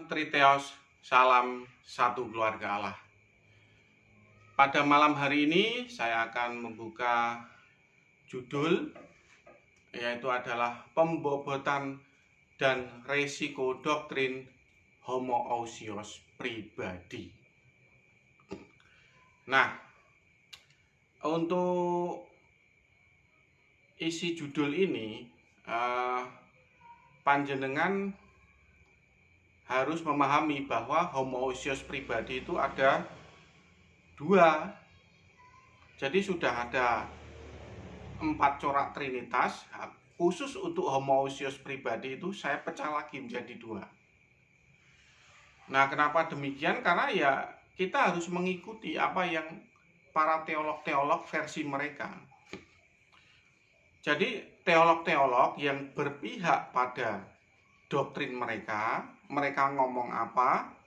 Triteos, salam satu keluarga Allah. Pada malam hari ini saya akan membuka judul, yaitu adalah pembobotan dan resiko doktrin homoousios pribadi. Nah, untuk isi judul ini, panjenengan harus memahami bahwa homoousios pribadi itu ada dua. Jadi sudah ada 4 corak trinitas. Khusus untuk homoousios pribadi itu saya pecah lagi menjadi 2. Nah, kenapa demikian? Karena ya kita harus mengikuti apa yang para teolog-teolog versi mereka. Jadi teolog-teolog yang berpihak pada doktrin mereka ngomong apa,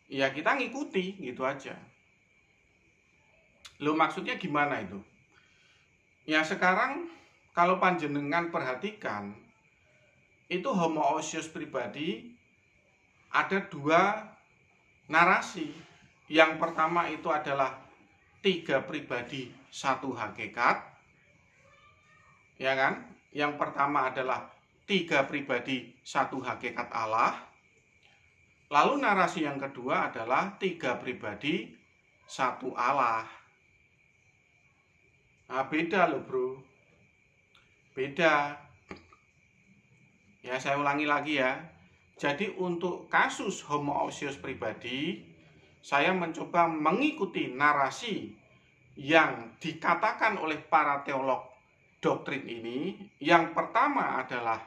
ya kita ngikuti gitu aja. Loh, maksudnya gimana itu? Ya sekarang kalau panjenengan perhatikan, itu homoousios pribadi ada 2 narasi. Yang pertama itu adalah 3 pribadi 1 hakikat, ya kan? Yang pertama adalah 3 pribadi 1 hakikat Allah. Lalu narasi yang kedua adalah 3 pribadi 1 Allah. Nah, beda loh bro, beda. Ya, saya ulangi lagi ya. Jadi untuk kasus homoousios pribadi, saya mencoba mengikuti narasi yang dikatakan oleh para teolog doktrin ini. Yang pertama adalah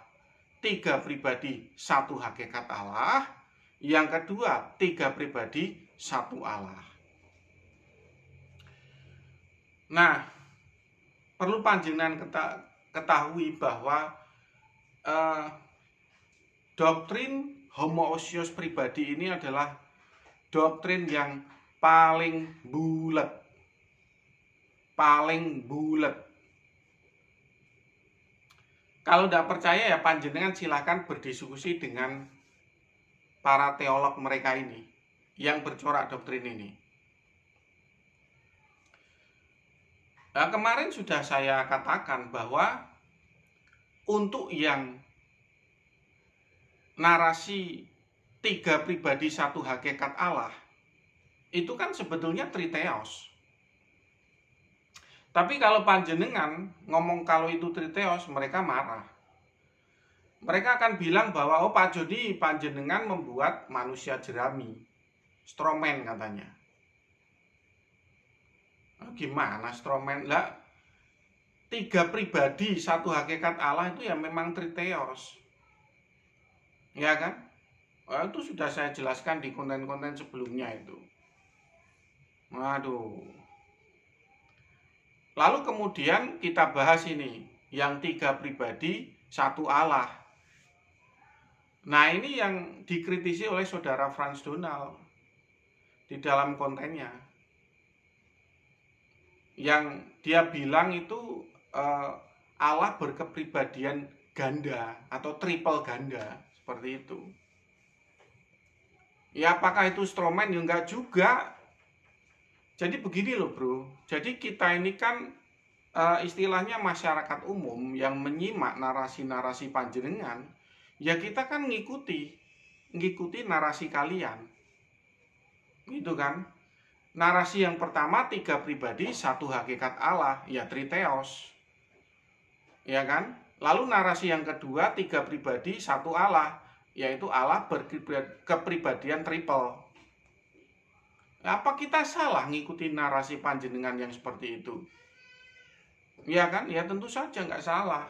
3 pribadi 1 hakikat Allah. Yang kedua 3 pribadi 1 Allah. Nah, perlu panjenengan ketahui bahwa doktrin homoousios pribadi ini adalah doktrin yang paling bulat. Kalau tidak percaya ya panjenengan silahkan berdiskusi dengan para teolog mereka ini yang bercorak doktrin ini. Nah, kemarin sudah saya katakan bahwa untuk yang narasi 3 pribadi 1 hakikat Allah itu kan sebetulnya triteos. Tapi kalau panjenengan ngomong kalau itu triteos, mereka marah. Mereka akan bilang bahwa oh Pak Jody, panjenengan membuat manusia jerami, stroman katanya. Gimana stroman? Lah, 3 pribadi 1 hakikat Allah itu ya memang triteos, ya kan? Itu sudah saya jelaskan di konten-konten sebelumnya itu. Waduh. Lalu kemudian kita bahas ini yang 3 pribadi 1 Allah. Nah, ini yang dikritisi oleh saudara Frans Donald di dalam kontennya, yang dia bilang itu Allah berkepribadian ganda atau triple ganda, seperti itu. Ya apakah itu stroman? Ya enggak juga. Jadi begini loh bro, jadi kita ini kan istilahnya masyarakat umum yang menyimak narasi-narasi panjenengan, ya kita kan ngikuti narasi kalian, gitu kan. Narasi yang pertama 3 pribadi 1 hakikat Allah, ya triteos, ya kan. Lalu narasi yang kedua 3 pribadi 1 Allah, yaitu Allah berkepribadian triple. Apa kita salah ngikuti narasi panjenengan yang seperti itu? Ya kan? Ya tentu saja nggak salah.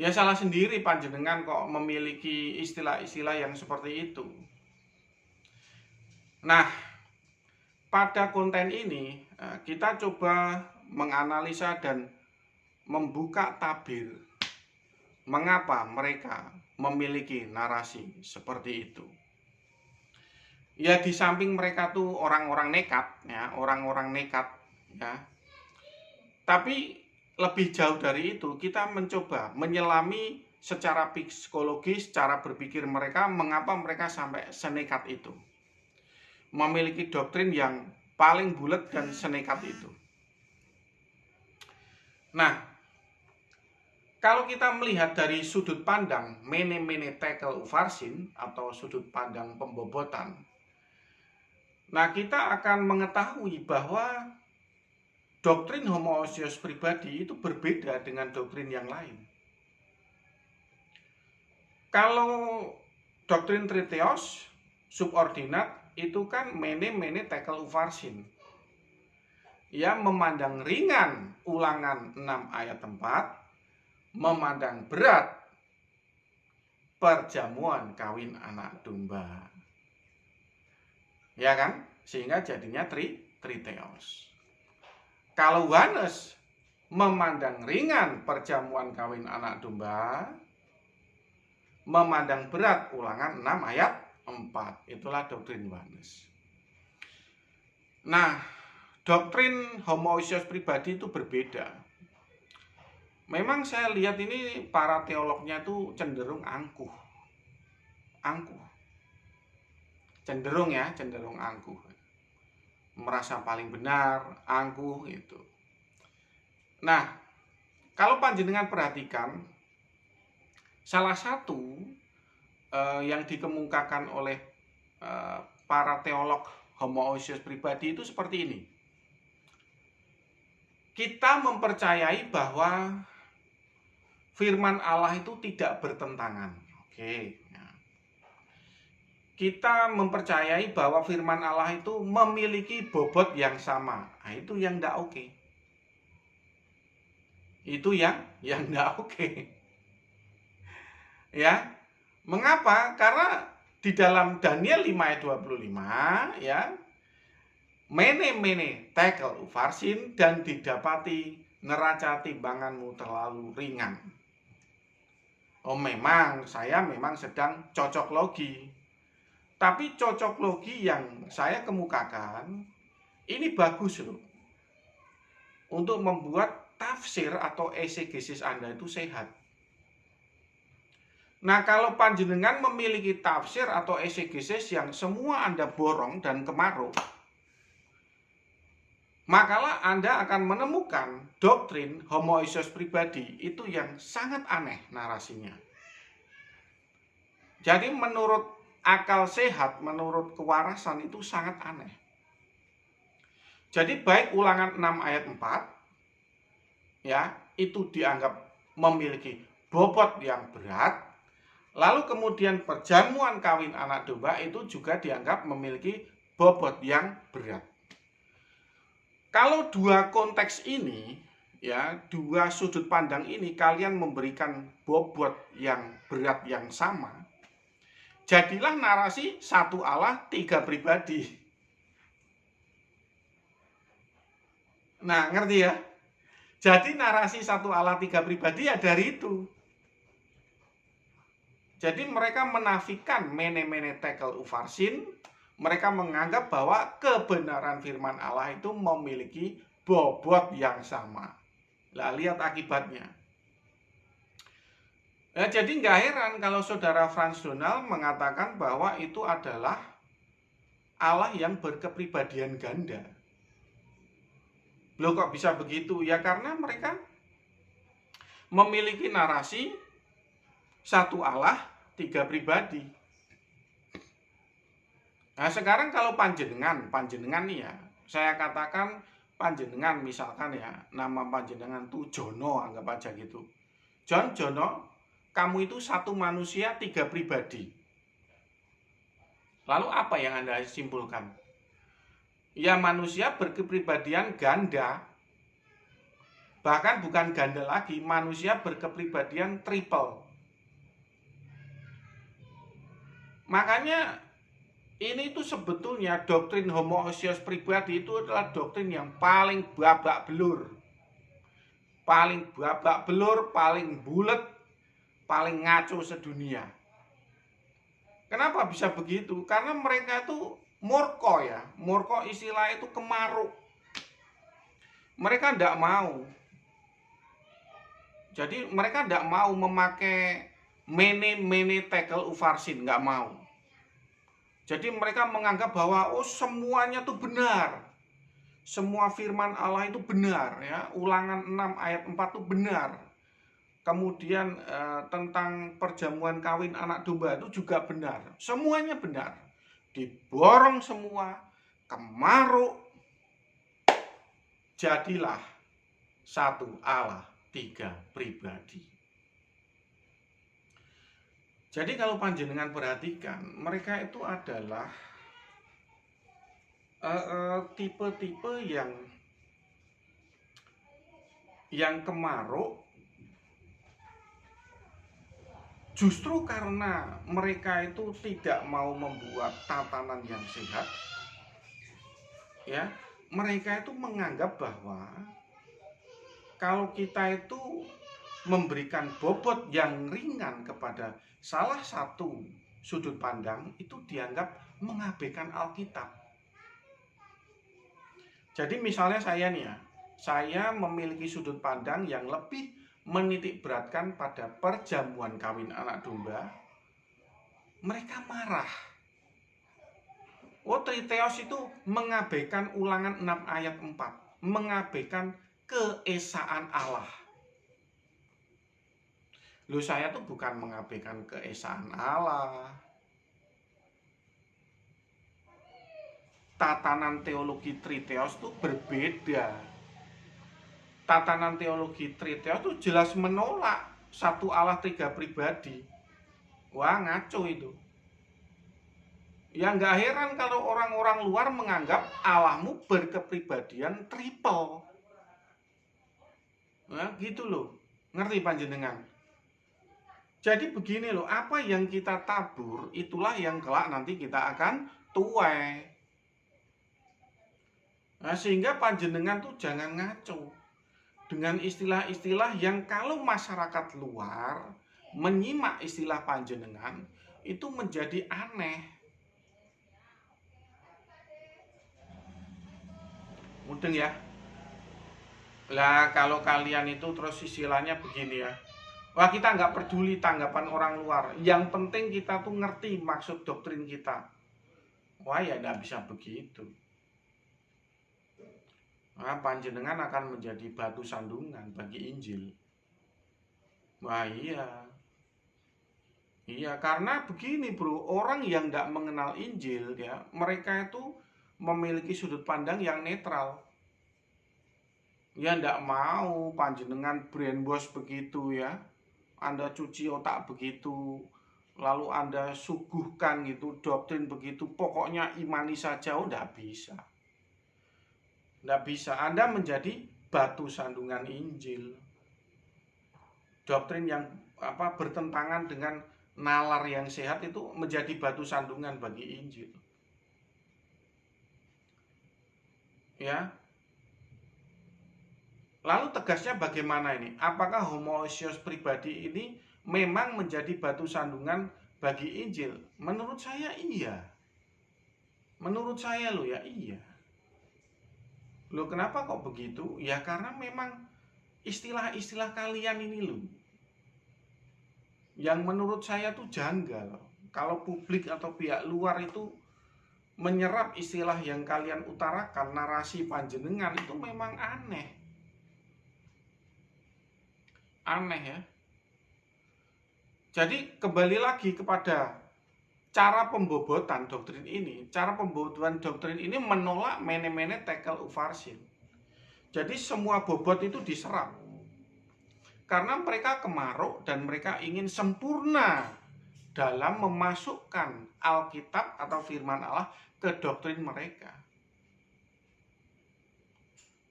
Ya salah sendiri panjenengan kok memiliki istilah-istilah yang seperti itu. Nah, pada konten ini kita coba menganalisa dan membuka tabir mengapa mereka memiliki narasi seperti itu. Ya di samping mereka tuh orang-orang nekat ya, ya. Tapi lebih jauh dari itu, kita mencoba menyelami secara psikologis, cara berpikir mereka, mengapa mereka sampai senekat itu. Memiliki doktrin yang paling bulat dan senekat itu. Nah, kalau kita melihat dari sudut pandang mene-mene tekel ufarsin atau sudut pandang pembobotan, nah kita akan mengetahui bahwa doktrin homoousios pribadi itu berbeda dengan doktrin yang lain. Kalau doktrin triteos subordinat itu kan mene-mene tekel ufarsin, yang memandang ringan ulangan 6 ayat 4, memandang berat perjamuan kawin anak domba. Ya kan? Sehingga jadinya triteos. Kalau Yohanes memandang ringan perjamuan kawin anak domba, memandang berat ulangan 6 ayat 4. Itulah doktrin Yohanes. Nah, doktrin homoousios pribadi itu berbeda. Memang saya lihat ini para teolognya itu cenderung angkuh. Cenderung angkuh. Merasa paling benar, angkuh itu. Nah, kalau panjenengan perhatikan, salah satu yang dikemukakan oleh para teolog homoousios pribadi itu seperti ini. Kita mempercayai bahwa firman Allah itu tidak bertentangan. Oke. Kita mempercayai bahwa firman Allah itu memiliki bobot yang sama. Nah, itu yang tidak oke. Itu yang tidak oke. Ya. Mengapa? Karena di dalam Daniel 5 ayat 25 ya, mene-mene tekel ufarsin dan didapati neraca timbanganmu terlalu ringan. Oh, saya memang sedang cocok logi. Tapi cocok logi yang saya kemukakan ini bagus loh, untuk membuat tafsir atau eksegesis Anda itu sehat. Nah, kalau panjenengan memiliki tafsir atau eksegesis yang semua Anda borong dan kemaruk, makalah Anda akan menemukan doktrin homoousios pribadi itu yang sangat aneh narasinya. Jadi menurut akal sehat, menurut kewarasan itu sangat aneh. Jadi baik ulangan 6 ayat 4 ya, itu dianggap memiliki bobot yang berat. Lalu kemudian perjamuan kawin anak domba itu juga dianggap memiliki bobot yang berat. Kalau dua konteks ini ya, dua sudut pandang ini kalian memberikan bobot yang berat yang sama, jadilah narasi satu Allah tiga pribadi. Nah, ngerti ya? Jadi narasi satu Allah tiga pribadi ya dari itu. Jadi mereka menafikan mene-mene tekel ufarsin. Mereka menganggap bahwa kebenaran firman Allah itu memiliki bobot yang sama. Lah, lihat akibatnya. Nah, jadi nggak heran kalau saudara Frans Donal mengatakan bahwa itu adalah Allah yang berkepribadian ganda. Loh, kok bisa begitu? Ya karena mereka memiliki narasi satu Allah, tiga pribadi. Nah, sekarang kalau panjenengan nih ya, saya katakan panjenengan misalkan ya, nama panjenengan tuh Jono, anggap aja gitu. Jono, kamu itu satu manusia tiga pribadi. Lalu apa yang Anda simpulkan? Ya, manusia berkepribadian ganda. Bahkan bukan ganda lagi, manusia berkepribadian triple. Makanya ini tuh sebetulnya doktrin homoousios pribadi itu adalah doktrin yang paling babak belur. Paling babak belur, paling bulet, paling ngaco sedunia. Kenapa bisa begitu? Karena mereka itu murko ya. Murko istilah itu kemaruk. Mereka tidak mau. Jadi mereka tidak mau memakai mene tekel ufarsin, nggak mau. Jadi mereka menganggap bahwa oh semuanya tuh benar. Semua firman Allah itu benar ya. Ulangan 6 ayat 4 itu benar. Kemudian tentang perjamuan kawin anak domba itu juga benar. Semuanya benar. Diborong semua, kemaruk. Jadilah satu Allah, 3 pribadi. Jadi kalau panjenengan perhatikan, mereka itu adalah tipe-tipe yang kemaruk justru karena mereka itu tidak mau membuat tatanan yang sehat. Ya, mereka itu menganggap bahwa kalau kita itu memberikan bobot yang ringan kepada salah satu sudut pandang itu dianggap mengabaikan Alkitab. Jadi misalnya saya nih ya, saya memiliki sudut pandang yang lebih menitik beratkan pada perjamuan kawin anak domba. Mereka marah. Oh, Triteos itu mengabaikan ulangan 6 ayat 4, mengabaikan keesaan Allah. Loh, saya tuh bukan mengabaikan keesaan Allah. Tatanan teologi Triteos itu berbeda. Tatanan teologi Triteos itu jelas menolak satu Allah 3 pribadi. Wah, ngaco itu. Ya nggak heran kalau orang-orang luar menganggap Allahmu berkepribadian triple. Nah, gitu loh. Ngerti panjenengan? Jadi begini loh, apa yang kita tabur itulah yang kelak nanti kita akan tuai. Nah, sehingga panjenengan tuh jangan ngaco dengan istilah-istilah yang kalau masyarakat luar menyimak istilah panjenengan itu menjadi aneh. Mudeng ya. Lah kalau kalian itu terus istilahnya begini ya. Wah, kita nggak peduli tanggapan orang luar. Yang penting kita tuh ngerti maksud doktrin kita. Wah, ya nggak bisa begitu. Nah, panjenengan akan menjadi batu sandungan bagi Injil. Wah, iya. Iya, karena begini bro, orang yang tidak mengenal Injil ya, mereka itu memiliki sudut pandang yang netral. Ya tidak mau panjenengan brainwash begitu ya. Anda cuci otak begitu, lalu Anda suguhkan gitu doktrin begitu, pokoknya imani saja, oh tidak bisa. Tidak bisa, Anda menjadi batu sandungan Injil. Doktrin yang bertentangan dengan nalar yang sehat itu menjadi batu sandungan bagi Injil. Ya. Lalu tegasnya bagaimana ini? Apakah homoousios pribadi ini memang menjadi batu sandungan bagi Injil? Menurut saya iya. Menurut saya loh ya iya. Loh kenapa kok begitu? Ya karena memang istilah-istilah kalian ini loh yang menurut saya tuh janggal. Kalau publik atau pihak luar itu menyerap istilah yang kalian utarakan, narasi panjenengan itu memang aneh. Aneh ya. Jadi kembali lagi kepada cara pembobotan doktrin ini. Cara pembobotan doktrin ini menolak mene-mene tekel ufarsin. Jadi semua bobot itu diserap. Karena mereka kemaruk dan mereka ingin sempurna dalam memasukkan Alkitab atau firman Allah ke doktrin mereka.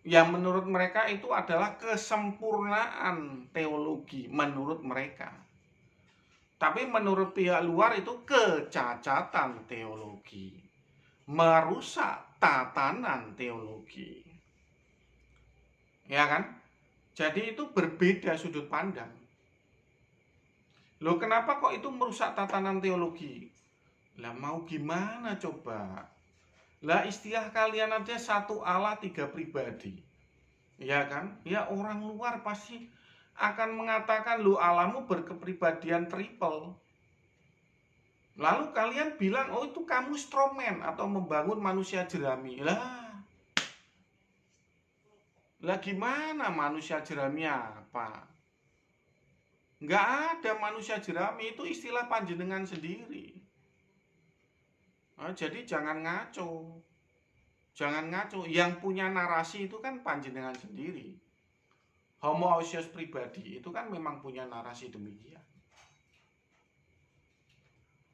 Yang menurut mereka itu adalah kesempurnaan teologi menurut mereka. Tapi menurut pihak luar itu kecacatan teologi, merusak tatanan teologi. Ya kan? Jadi itu berbeda sudut pandang. Loh kenapa kok itu merusak tatanan teologi? Lah mau gimana coba? Lah istilah kalian aja satu Allah 3 pribadi. Ya kan? Ya orang luar pasti akan mengatakan, lu Allahmu berkepribadian triple. Lalu kalian bilang, oh itu kamu strawman atau membangun manusia jerami. Lah gimana manusia jerami apa? Nggak ada manusia jerami, itu istilah panjenengan sendiri. Nah, jadi jangan ngaco. Jangan ngaco. Yang punya narasi itu kan panjenengan sendiri. Homoousios pribadi itu kan memang punya narasi demikian.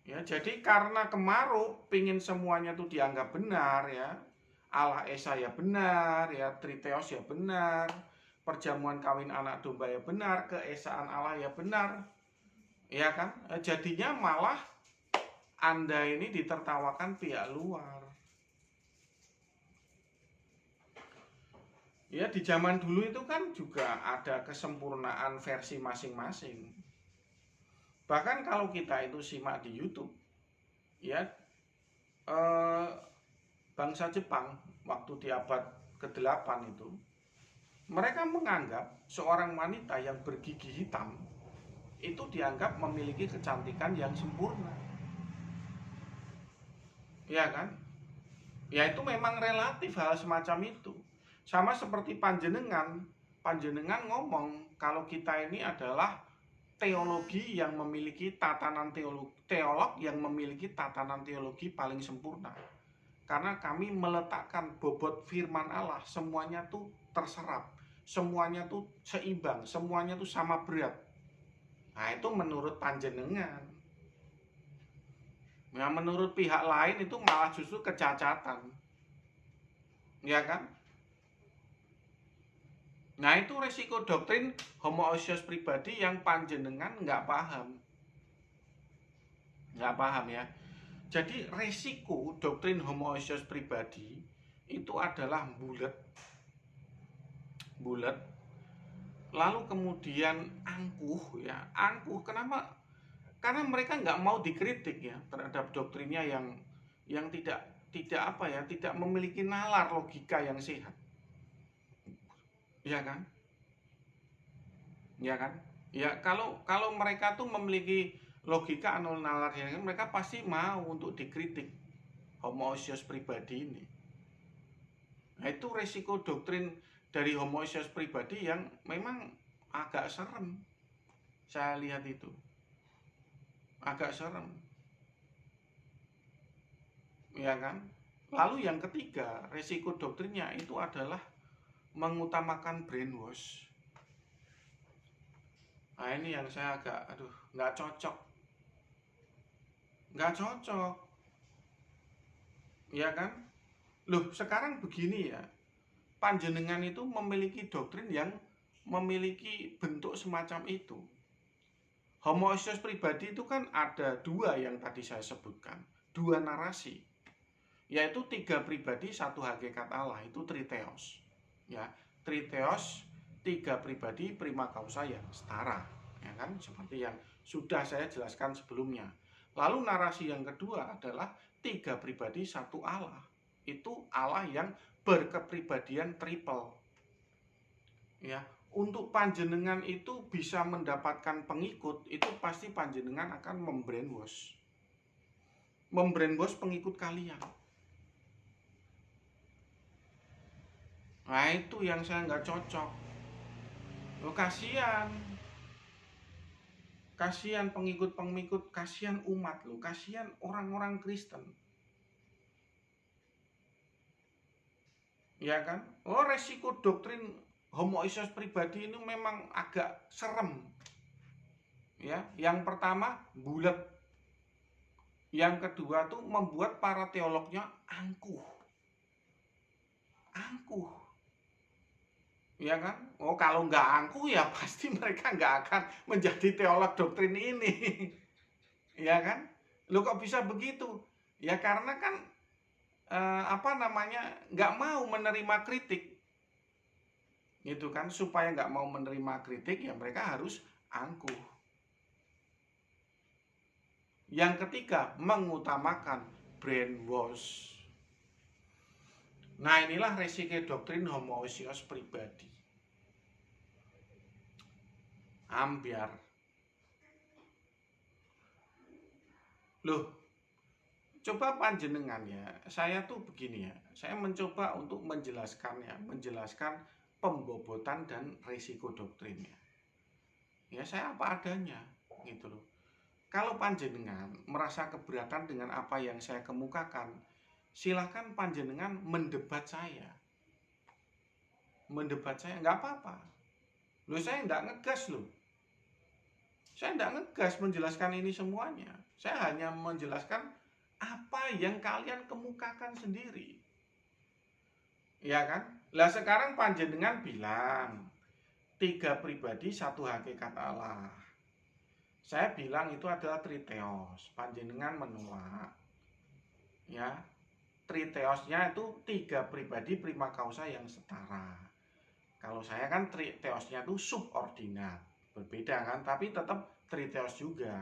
Ya, jadi karena kemaruk pingin semuanya tuh dianggap benar ya. Allah Esa ya benar, ya Triteos ya benar, perjamuan kawin anak domba ya benar, keesaan Allah ya benar. Ya kan? Jadinya malah Anda ini ditertawakan pihak luar. Ya di zaman dulu itu kan juga ada kesempurnaan versi masing-masing. Bahkan kalau kita itu simak di YouTube, ya bangsa Jepang waktu di abad ke-8 itu, mereka menganggap seorang wanita yang bergigi hitam itu dianggap memiliki kecantikan yang sempurna. Ya kan? Ya itu memang relatif hal semacam itu. Sama seperti panjenengan ngomong kalau kita ini adalah teologi yang memiliki tatanan teolog yang memiliki tatanan teologi paling sempurna. Karena kami meletakkan bobot firman Allah, semuanya tuh terserap, semuanya tuh seimbang, semuanya tuh sama berat. Nah itu menurut panjenengan. Nah menurut pihak lain itu malah justru kecacatan. Ya kan? Nah itu resiko doktrin homoousios pribadi yang panjenengan nggak paham. Nggak paham ya. Jadi resiko doktrin homoousios pribadi itu adalah bulat, lalu kemudian angkuh ya. Angkuh kenapa? Karena mereka nggak mau dikritik ya terhadap doktrinnya yang tidak memiliki nalar logika yang sehat. Ya kan? Ya kan? Ya kalau mereka tuh memiliki logika atau nalar yang mereka pasti mau untuk dikritik homoousios pribadi ini. Nah itu resiko doktrin dari homoousios pribadi yang memang agak serem. Saya lihat itu agak serem. Ya kan? Lalu yang ketiga, resiko doktrinnya itu adalah mengutamakan brainwash. Nah ini yang saya agak nggak cocok. Ya kan? Loh sekarang begini ya, panjenengan itu memiliki doktrin yang memiliki bentuk semacam itu. Homoousios pribadi itu kan ada dua yang tadi saya sebutkan, dua narasi, yaitu 3 pribadi 1 hakikat Allah, itu Triteos. Ya, Triteos 3 pribadi prima causa yang setara, ya kan? Seperti yang sudah saya jelaskan sebelumnya. Lalu narasi yang kedua adalah 3 pribadi 1 Allah. Itu Allah yang berkepribadian triple. Ya, untuk panjenengan itu bisa mendapatkan pengikut, itu pasti panjenengan akan membrainwash pengikut kalian. Nah itu yang saya nggak cocok. Loh kasihan pengikut-pengikut, kasihan umat loh, kasihan orang-orang Kristen. Ya kan? Oh resiko doktrin homoousios pribadi ini memang agak serem. Ya, yang pertama bulat. Yang kedua tuh membuat para teolognya angkuh. Ya kan? Oh kalau nggak angkuh ya pasti mereka nggak akan menjadi teolog doktrin ini. Ya kan? Lo kok bisa begitu? Ya karena kan nggak mau menerima kritik. Gitu kan? Supaya nggak mau menerima kritik ya mereka harus angkuh. Yang ketiga, mengutamakan brainwash. Nah inilah resiko doktrin homoousios pribadi. ambiar. Loh, coba panjenengan ya, saya tuh begini ya, saya mencoba untuk menjelaskan pembobotan dan risiko doktrinnya. Ya saya apa adanya, gitu loh. Kalau panjenengan merasa keberatan dengan apa yang saya kemukakan, silahkan panjenengan mendebat saya. Mendebat saya, nggak apa-apa. Loh saya nggak ngegas loh. Saya nggak ngegas menjelaskan ini semuanya. Saya hanya menjelaskan apa yang kalian kemukakan sendiri. Ya kan? Lah sekarang panjenengan bilang 3 pribadi 1 hakikat Allah. Saya bilang itu adalah triteos. Panjenengan menolak. Ya. Triteosnya itu 3 pribadi prima causa yang setara. Kalau saya kan triteosnya itu subordinat. Berbeda kan, tapi tetap triteos juga.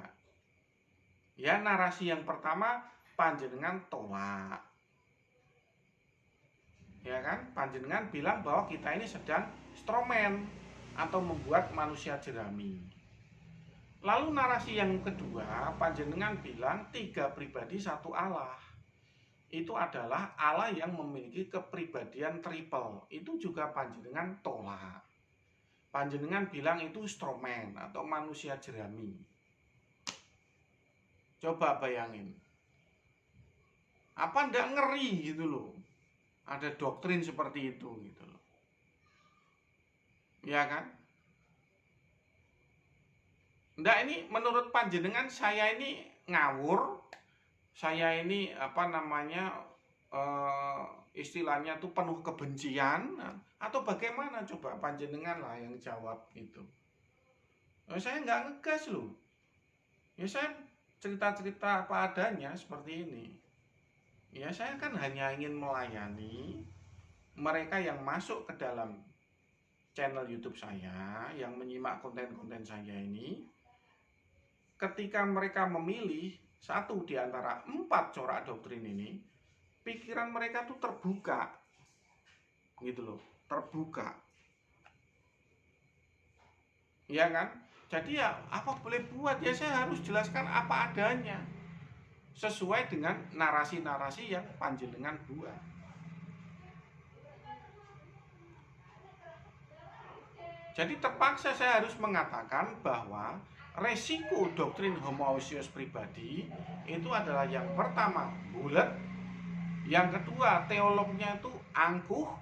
Ya, narasi yang pertama panjenengan tolak. Ya kan? Panjenengan bilang bahwa kita ini sedang stromen atau membuat manusia jerami. Lalu narasi yang kedua, panjenengan bilang 3 pribadi 1 Allah. Itu adalah Allah yang memiliki kepribadian triple. Itu juga panjenengan tolak. Panjenengan bilang itu stromen atau manusia jerami. Coba bayangin. Apa ndak ngeri gitu loh? Ada doktrin seperti itu gitu loh. Ya kan? Ndak, ini menurut panjenengan saya ini ngawur. Saya ini istilahnya tuh penuh kebencian atau bagaimana, coba panjenengan lah yang jawab itu. Saya nggak ngegas loh. Ya saya cerita-cerita apa adanya seperti ini. Ya saya kan hanya ingin melayani mereka yang masuk ke dalam channel YouTube saya, yang menyimak konten-konten saya ini. Ketika mereka memilih satu di antara 4 corak doktrin ini, pikiran mereka tuh terbuka, gitu loh, terbuka, ya kan? Jadi ya apa boleh buat, ya saya harus jelaskan apa adanya, sesuai dengan narasi-narasi yang panjenengan buat. Jadi terpaksa saya harus mengatakan bahwa resiko doktrin homoousios pribadi itu adalah yang pertama bulat, yang kedua teolognya itu angkuh,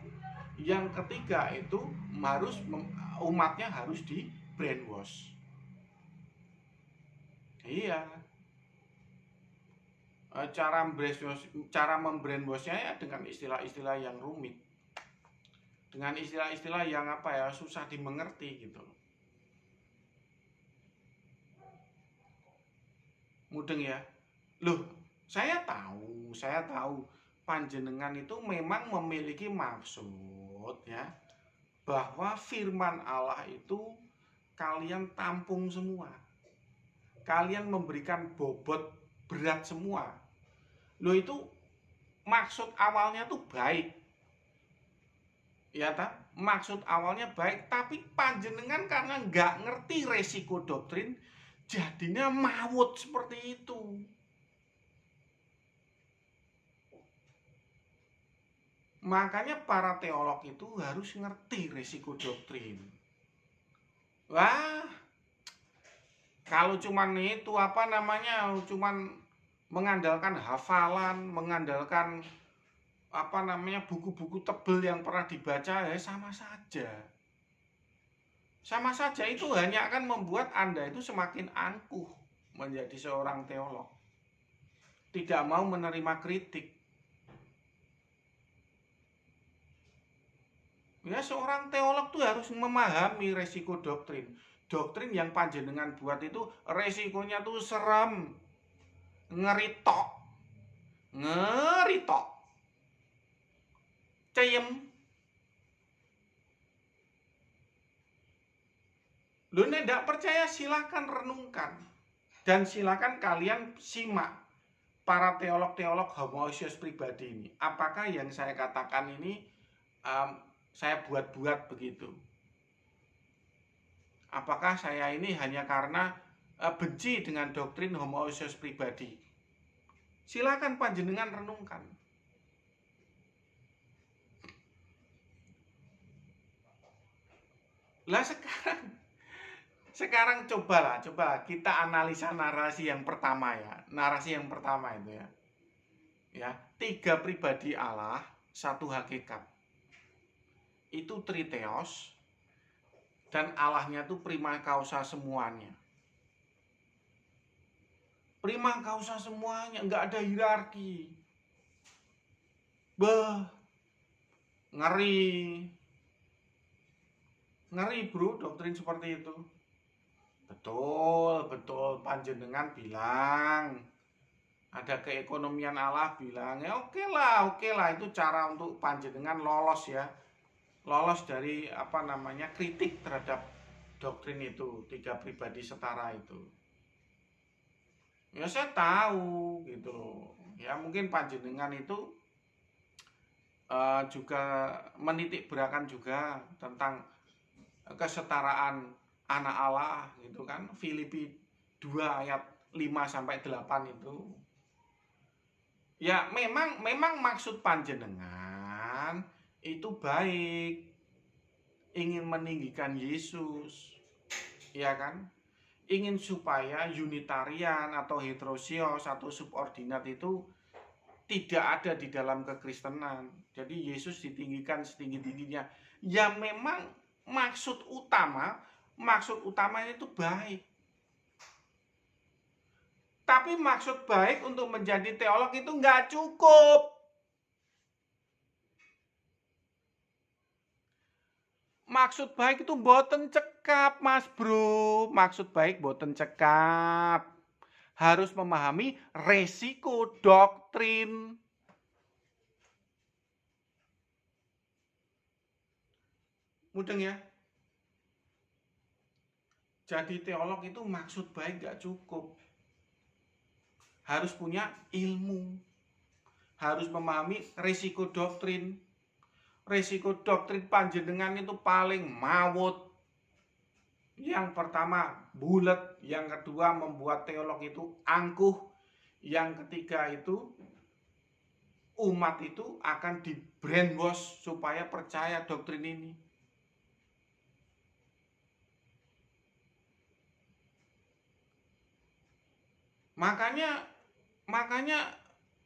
yang ketiga itu umatnya harus di brainwash. Iya. Cara membrainwashnya ya dengan istilah-istilah yang rumit, dengan istilah-istilah yang susah dimengerti gitu. Mudeng ya. Loh, saya tahu panjenengan itu memang memiliki maksud ya, bahwa firman Allah itu kalian tampung semua. Kalian memberikan bobot berat semua. Loh, itu maksud awalnya tuh baik. Ya tak? Maksud awalnya baik, tapi panjenengan karena nggak ngerti resiko doktrin, jadinya mawut seperti itu. Makanya para teolog itu harus ngerti resiko doktrin. Wah, kalau cuman itu cuman mengandalkan hafalan, mengandalkan buku-buku tebel yang pernah dibaca, ya sama saja. Sama saja, itu hanya akan membuat Anda itu semakin angkuh menjadi seorang teolog. Tidak mau menerima kritik. Ya, seorang teolog tuh harus memahami resiko doktrin. Doktrin yang panjenengan buat itu resikonya tuh serem. Ngeritok. Ceyem. Lu tidak percaya, silakan renungkan. Dan silakan kalian simak para teolog-teolog homoousios pribadi ini. Apakah yang saya katakan ini saya buat-buat begitu? Apakah saya ini hanya karena benci dengan doktrin homoousios pribadi? Silakan panjenengan renungkan. Lah sekarang coba kita analisa narasi yang pertama ya. Narasi yang pertama itu ya. Ya, 3 pribadi Allah, 1 hakikat. Itu triteos, dan Allahnya itu prima causa semuanya. Prima causa semuanya, nggak ada hierarki. Ngeri. Ngeri bro, doktrin seperti itu. Betul, panjenengan bilang ada keekonomian Allah, bilang ya oke lah, itu cara untuk panjenengan lolos ya. Lolos dari kritik terhadap doktrin itu, 3 pribadi setara itu. Ya saya tahu gitu. Ya mungkin panjenengan itu juga menitik beratkan juga tentang kesetaraan anak Allah gitu kan. Filipi 2 ayat 5 sampai 8 itu. Ya memang maksud panjenengan itu baik, ingin meninggikan Yesus, ya kan? Ingin supaya unitarian atau heterosios atau subordinat itu tidak ada di dalam kekristenan. Jadi Yesus ditinggikan setinggi-tingginya. Ya memang maksud utamanya itu baik. Tapi maksud baik untuk menjadi teolog itu nggak cukup. Maksud baik itu boten cekap, Mas Bro. Maksud baik boten cekap. Harus memahami resiko doktrin. Mudeng ya? Jadi teolog itu maksud baik gak cukup. Harus punya ilmu. Harus memahami resiko doktrin. Resiko doktrin panjenengan itu paling mawut. Yang pertama bulet, yang kedua membuat teolog itu angkuh, yang ketiga itu umat itu akan di brainwash supaya percaya doktrin ini. Makanya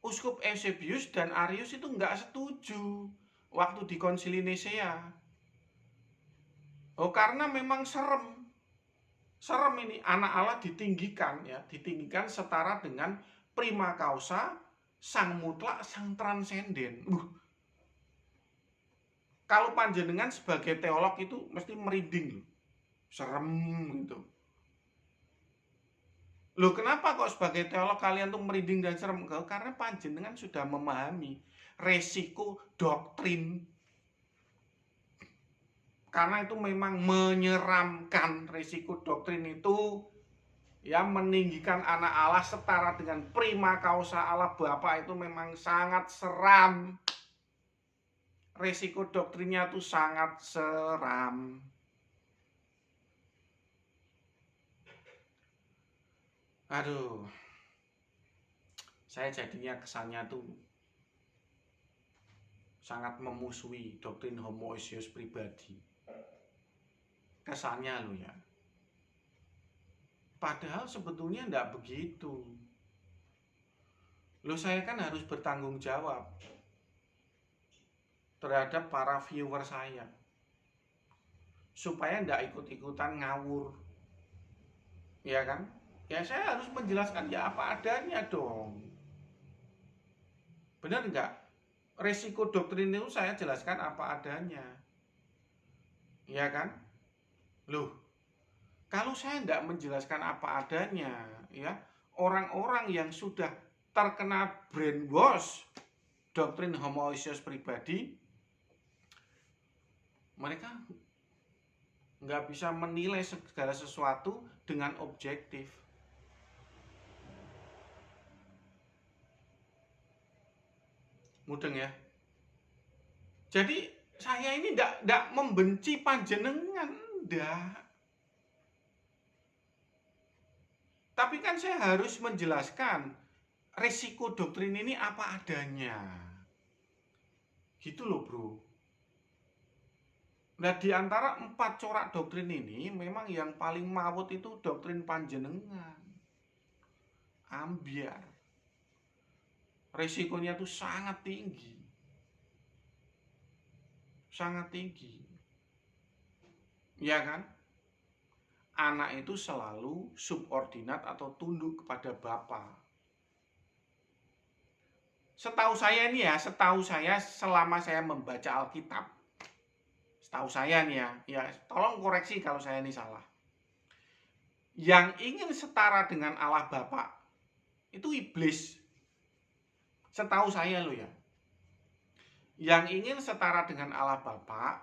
Uskup Eusebius dan Arius itu nggak setuju waktu di Konsili Nisea. Karena memang serem ini anak Allah ditinggikan ya, ditinggikan setara dengan prima causa, sang mutlak, sang transenden. Kalau panjenengan sebagai teolog itu mesti merinding, serem gitu. Loh kenapa kok sebagai teolog kalian tuh merinding dan serem? Karena panjenengan sudah memahami resiko doktrin. Karena itu memang menyeramkan, resiko doktrin itu ya meninggikan anak Allah setara dengan prima causa Allah Bapa itu memang sangat seram. Resiko doktrinnya itu sangat seram. Aduh, saya jadinya kesannya tuh sangat memusuhi doktrin homoousios pribadi. Kesannya loh ya. Padahal sebetulnya enggak begitu. Loh saya kan harus bertanggung jawab terhadap para viewer saya. Supaya enggak ikut-ikutan ngawur. Ya kan? Ya saya harus menjelaskan ya apa adanya dong. Benar enggak? Resiko doktrin itu saya jelaskan apa adanya. Ya kan? Loh, kalau saya enggak menjelaskan apa adanya, ya, orang-orang yang sudah terkena brainwash doktrin homoousios pribadi, mereka nggak bisa menilai segala sesuatu dengan objektif. Mudeng ya. Jadi saya ini nggak membenci panjenengan, ndak. Tapi kan saya harus menjelaskan resiko doktrin ini apa adanya. Gitu loh, Bro. Nah, di antara 4 corak doktrin ini, memang yang paling mawut itu doktrin panjenengan. Ambiar. Resikonya tuh sangat tinggi. Sangat tinggi. Ya kan? Anak itu selalu subordinat atau tunduk kepada bapak. Setahu saya nih ya, setahu saya selama saya membaca Alkitab, setahu saya nih ya tolong koreksi kalau saya ini salah. Yang ingin setara dengan Allah Bapa itu iblis. Setahu saya loh ya. Yang ingin setara dengan Allah Bapa,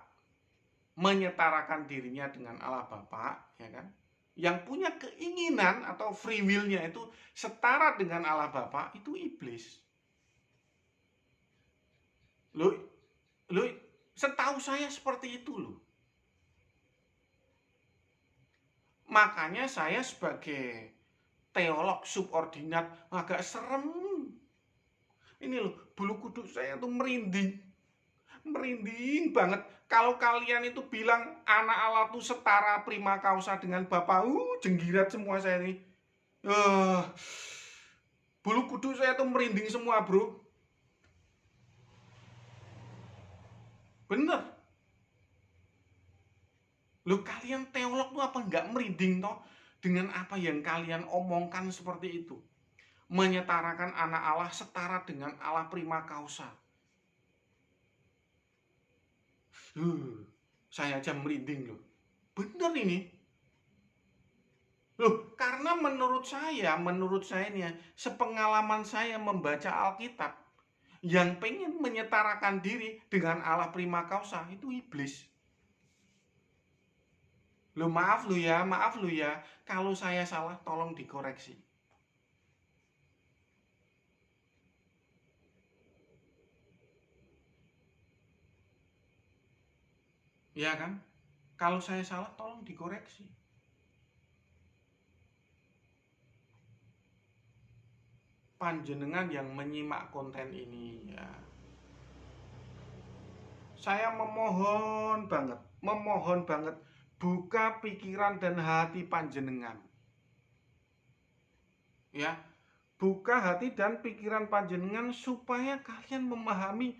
menyetarakan dirinya dengan Allah Bapa, ya kan? Yang punya keinginan atau free will-nya itu setara dengan Allah Bapa itu iblis. Loh, setahu saya seperti itu loh. Makanya saya sebagai teolog subordinat agak serem. Ini loh, bulu kuduk saya tuh merinding. Merinding banget. Kalau kalian itu bilang anak Allah tuh setara prima causa dengan Bapa, jenggirat semua saya nih. Bulu kuduk saya tuh merinding semua, Bro. Bener. Loh, kalian teolog tuh apa nggak merinding toh dengan apa yang kalian omongkan seperti itu? Menyetarakan anak Allah setara dengan Allah prima causa. Saya aja merinding loh. Bener ini. Loh, karena menurut saya ini ya, sepengalaman saya membaca Alkitab, yang pengen menyetarakan diri dengan Allah prima causa itu iblis. Loh, maaf lu ya, kalau saya salah tolong dikoreksi. Ya kan? Kalau saya salah tolong dikoreksi. Panjenengan yang menyimak konten ini ya. Saya memohon banget buka pikiran dan hati panjenengan. Ya, buka hati dan pikiran panjenengan supaya kalian memahami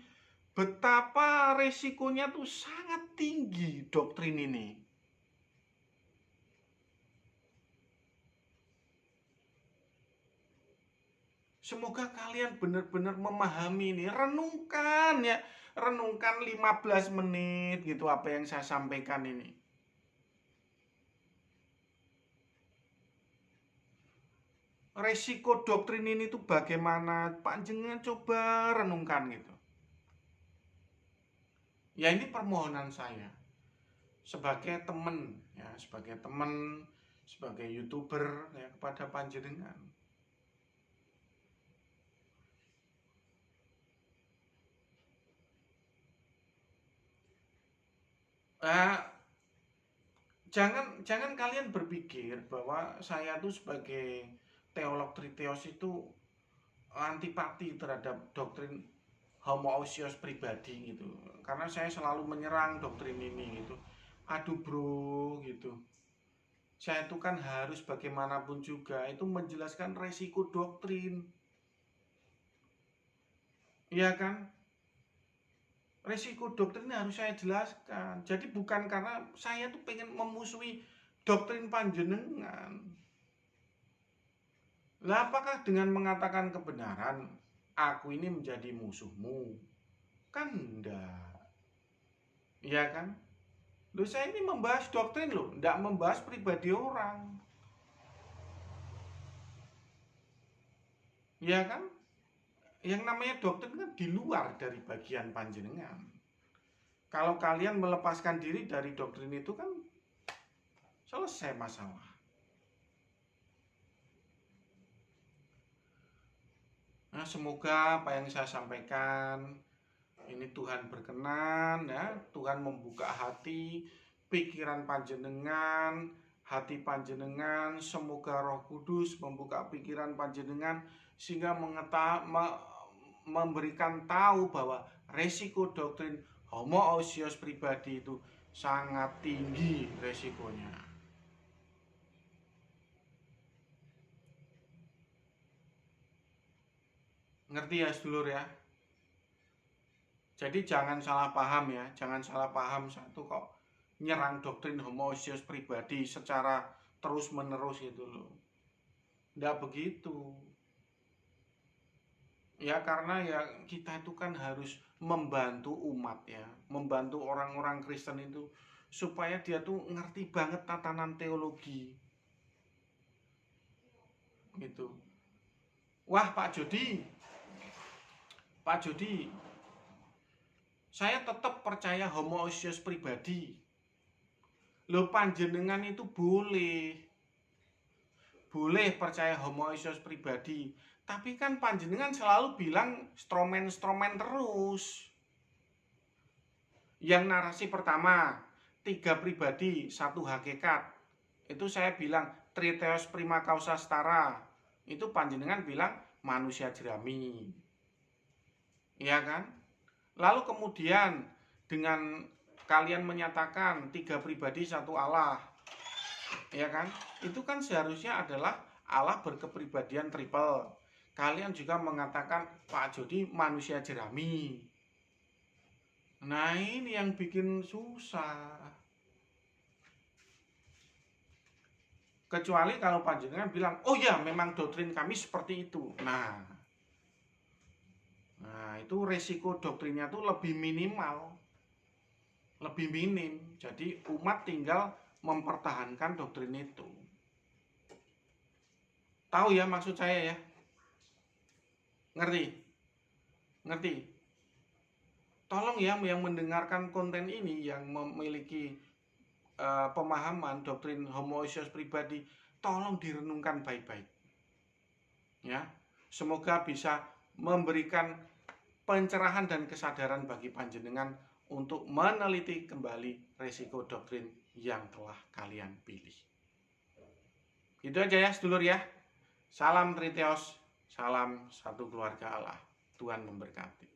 betapa resikonya tuh sangat tinggi doktrin ini. Semoga kalian benar-benar memahami ini. Renungkan ya. Renungkan 15 menit gitu apa yang saya sampaikan ini. Resiko doktrin ini tuh bagaimana? Panjenengan coba renungkan gitu. Ya, ini permohonan saya sebagai teman ya, sebagai YouTuber ya, kepada panjenengan. Jangan kalian berpikir bahwa saya tuh sebagai teolog triteos itu antipati terhadap doktrin homoousios pribadi gitu. Karena saya selalu menyerang doktrin ini gitu. Aduh bro gitu. Saya itu kan harus bagaimanapun juga itu menjelaskan resiko doktrin. Iya kan? Resiko doktrin harus saya jelaskan. Jadi bukan karena saya tuh pengen memusuhi doktrin panjenengan. Lah, apakah dengan mengatakan kebenaran aku ini menjadi musuhmu? Kan enggak. Iya kan? Loh, saya ini membahas doktrin loh, enggak membahas pribadi orang. Iya kan? Yang namanya doktrin kan di luar dari bagian panjenengan. Kalau kalian melepaskan diri dari doktrin itu kan selesai masalah. Nah, semoga apa yang saya sampaikan ini Tuhan berkenan ya, Tuhan membuka hati, pikiran panjenengan, hati panjenengan, semoga Roh Kudus membuka pikiran panjenengan sehingga memberikan tahu bahwa resiko doktrin homoousios pribadi itu sangat tinggi resikonya. Ngerti ya sedulur ya? Jadi jangan salah paham ya, jangan salah paham satu kok nyerang doktrin homoousios pribadi secara terus-menerus itu loh. Nggak begitu. Ya karena ya kita itu kan harus membantu umat ya, membantu orang-orang Kristen itu supaya dia tuh ngerti banget tatanan teologi. Gitu. Wah, Pak Jody, saya tetap percaya homoousios pribadi. Loh, panjenengan itu boleh percaya homoousios pribadi, tapi kan panjenengan selalu bilang stromen terus. Yang narasi pertama, 3 pribadi, 1 hakikat. Itu saya bilang triteos prima causa stara. Itu panjenengan bilang manusia jerami. Iya kan? Lalu kemudian dengan kalian menyatakan 3 pribadi 1 Allah. Ya kan? Itu kan seharusnya adalah Allah berkepribadian triple. Kalian juga mengatakan Pak Jody manusia jerami. Nah, ini yang bikin susah. Kecuali kalau panjenengan bilang, "Oh ya, memang doktrin kami seperti itu." Nah, itu resiko doktrinnya tuh lebih minimal. Lebih minim. Jadi umat tinggal mempertahankan doktrin itu. Tahu ya maksud saya ya? Ngerti? Ngerti? Tolong ya yang mendengarkan konten ini yang memiliki pemahaman doktrin homoousios pribadi, tolong direnungkan baik-baik. Ya. Semoga bisa memberikan pencerahan dan kesadaran bagi panjenengan untuk meneliti kembali resiko doktrin yang telah kalian pilih. Itu aja ya sedulur ya. Salam Triteos, salam satu keluarga Allah. Tuhan memberkati.